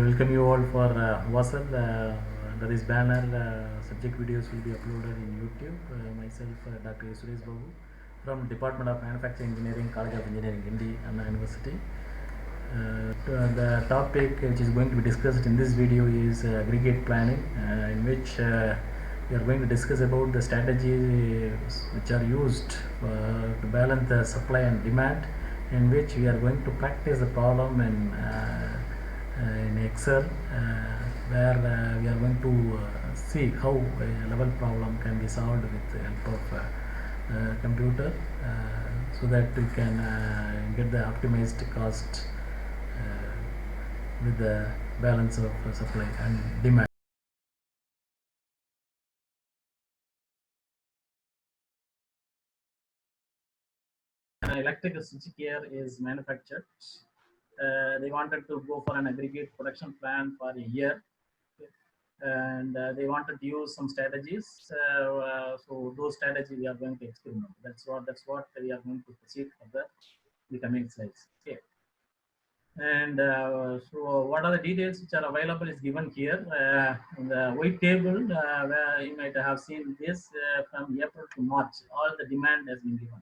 welcome you all for WhatsApp. Under this banner, subject videos will be uploaded in YouTube. Myself, Dr.A.Suresh from Department of Manufacturing Engineering, College of Engineering, India, Anna University. The topic which is going to be discussed in this video is aggregate planning, in which we are going to discuss about the strategies which are used to balance the supply and demand, in which we are going to practice the problem in Excel, where we are going to see how a level problem can be solved with the help of computer, so that we can get the optimized cost with the balance of supply and demand. Electrical switchgear is manufactured. They wanted to go for an aggregate production plan for a year, and they wanted to use some strategies. So those strategies we are going to experiment. That's what we are going to proceed for the coming slides. Okay. And so what are the details which are available is given here in the white table, where you might have seen this from April to March. All the demand has been given.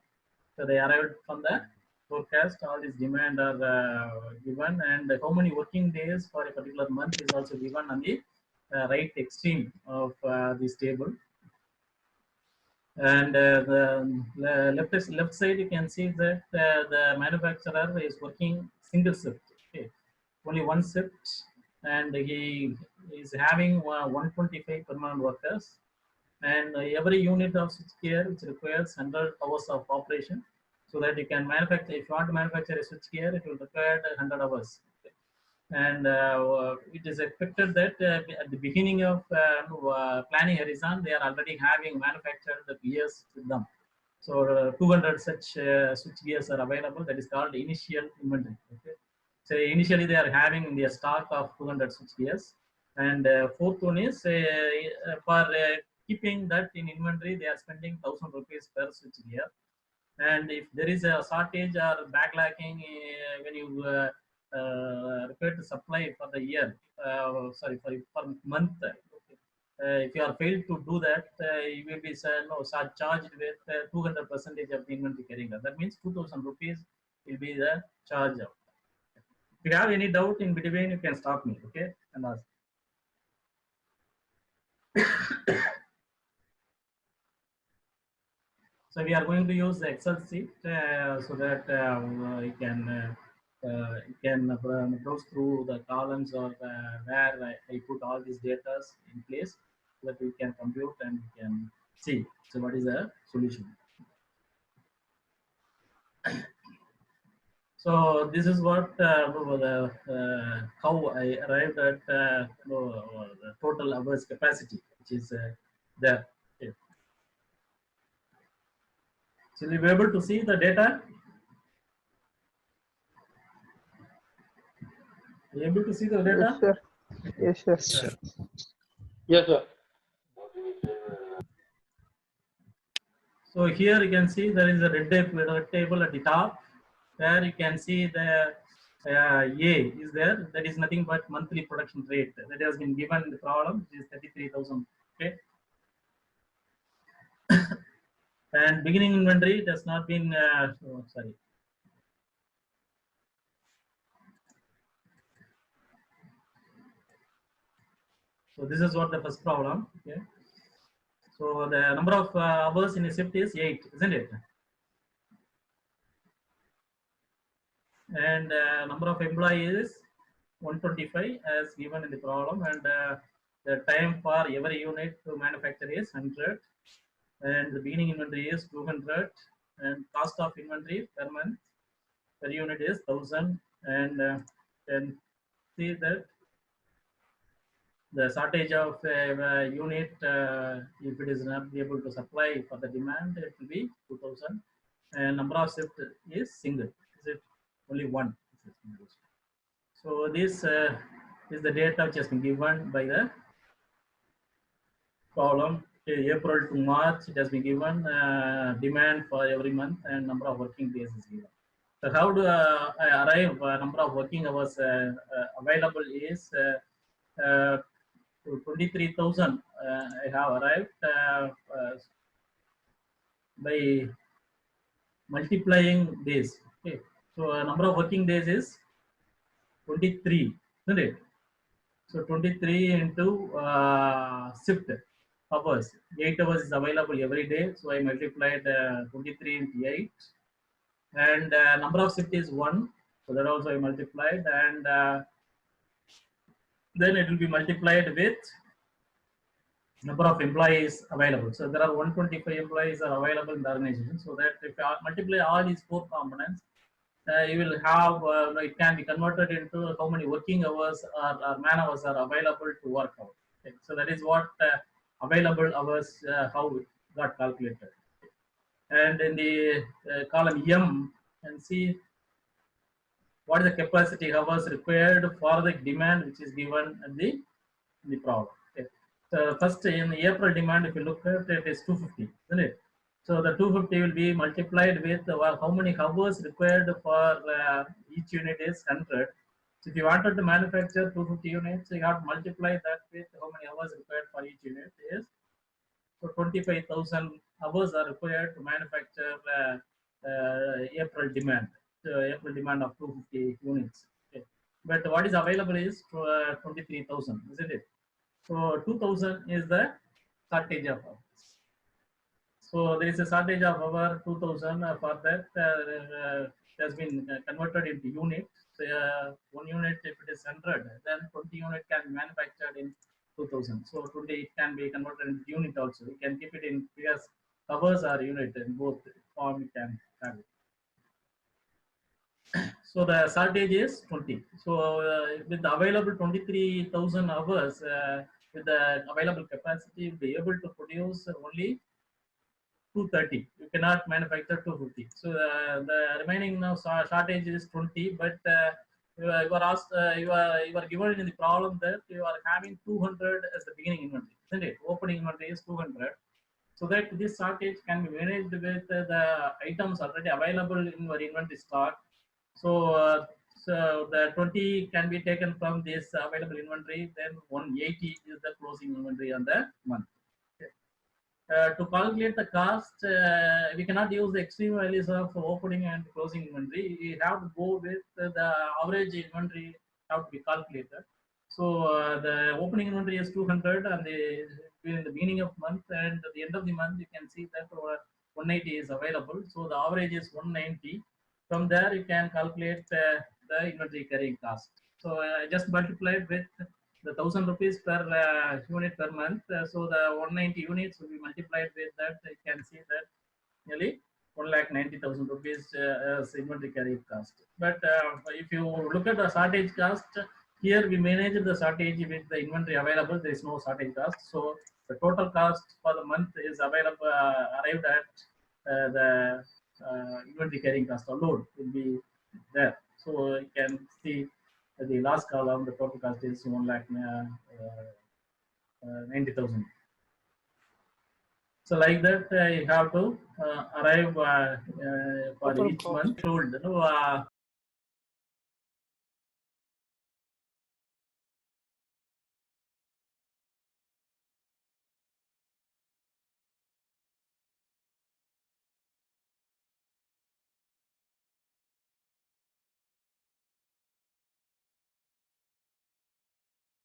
So they arrived from the forecast. All these demand are given, and how many working days for a particular month is also given on the right extreme of this table. And left side, you can see that the manufacturer is working single shift. Okay, only one shift, and he is having 125 permanent workers, and every unit of switchgear which requires 100 hours of operation, so that you can manufacture. If you want to manufacture a switchgear, it will require 100 hours. Okay. And it is expected that at the beginning of planning horizon, they are already having manufactured the gears with them. So 200 such switch gears are available. That is called initial inventory. Okay. So initially they are having in their stock of 200 switch gears, and fourth one is for keeping that in inventory, they are spending 1,000 rupees per switch gear. And if there is a shortage or backlogging when you require to supply for the year, sorry, for month, okay. If you are failed to do that, you will be charged with 200% of the inventory carrying. That means 2,000 rupees will be the charge. If you have any doubt in between, you can stop me, okay, and ask. So we are going to use the Excel sheet so that you can browse through the columns, or where I put all these data in place, so that we can compute and we can see. So what is the solution? So this is what how I arrived at the total hours capacity, which is there. Okay. So you'll be able to see the data. Are you able to see the data? Yes, sir. Yes, sir. Yes, sir. So here you can see there is a red table at the top, where you can see the A is there. That is nothing but monthly production rate that has been given in the problem, which is 33,000. Okay. And beginning inventory, it has not been, sorry. So this is what the first problem. Okay. So the number of hours in a shift is 8, isn't it? And number of employees 125 as given in the problem, and the time for every unit to manufacture is 100, and the beginning inventory is 200, and cost of inventory per month per unit is 1,000, and then see that the shortage of unit, if it is not able to supply for the demand, it will be 2,000, and number of shift is single. Is it only one? So this is the data which has been given by the column. April to March, it has been given demand for every month, and number of working days is given. So how do I arrive number of working hours available is 23,000. I have arrived by multiplying days. Okay, so number of working days is 23, isn't it? So 23 into shift hours. 8 hours is available every day. So I multiplied 23 into 8. And number of shift is 1. So that also I multiplied. And then it will be multiplied with number of employees available. So there are 125 employees are available in the organization. So that if you multiply all these four components, you will have it can be converted into how many working hours or man hours are available to work out. Okay. So that is what available hours how it got calculated. And in the column M, and see what is the capacity hours required for the demand which is given in the problem. Okay. So first in April demand, if you look at it, is 250, isn't it? So the 250 will be multiplied with how many hours required for each unit is 100. So if you wanted to manufacture 250 units, you have to multiply that with how many hours required for each unit is. So 25,000 hours are required to manufacture April demand. April demand of 250 units. Okay. But what is available is 23,000, isn't it? So 2,000 is the shortage of hours. So there is a shortage of our 2,000 for that. Has been converted into units. So, one unit, if it is 100, then 20 unit can be manufactured in 2,000. So 20 it can be converted into unit also. We can keep it in because hours are unit in both form. We can have it. So the shortage is 20. So with the available 23,000 hours, with the available capacity, we'll be able to produce only 230. You cannot manufacture 250. So the remaining now shortage is 20. But you are asked, you are given in the problem that you are having 200 as the beginning inventory, isn't it? Opening inventory is 200. So that this shortage can be managed with the items already available in your inventory stock. So the 20 can be taken from this available inventory. Then 180 is the closing inventory on the month. Okay. To calculate the cost, we cannot use the extreme values of opening and closing inventory. We have to go with the average inventory have to be calculated. So the opening inventory is 200 and in the beginning of month, and at the end of the month you can see that 180 is available. So the average is 190. From there you can calculate the inventory carrying cost. So I just multiplied with the 1,000 rupees per unit per month. So the 190 units will be multiplied with that. You can see that nearly 1,90,000 rupees as inventory carry cost. But if you look at the shortage cost, here we manage the shortage with the inventory available. There is no shortage cost. So the total cost for the month is available arrived at the inventory carrying cost alone will be there. So you can see the last column, the total cost is 1,90,000. So like that, I have to arrive for Total each cost. month. Told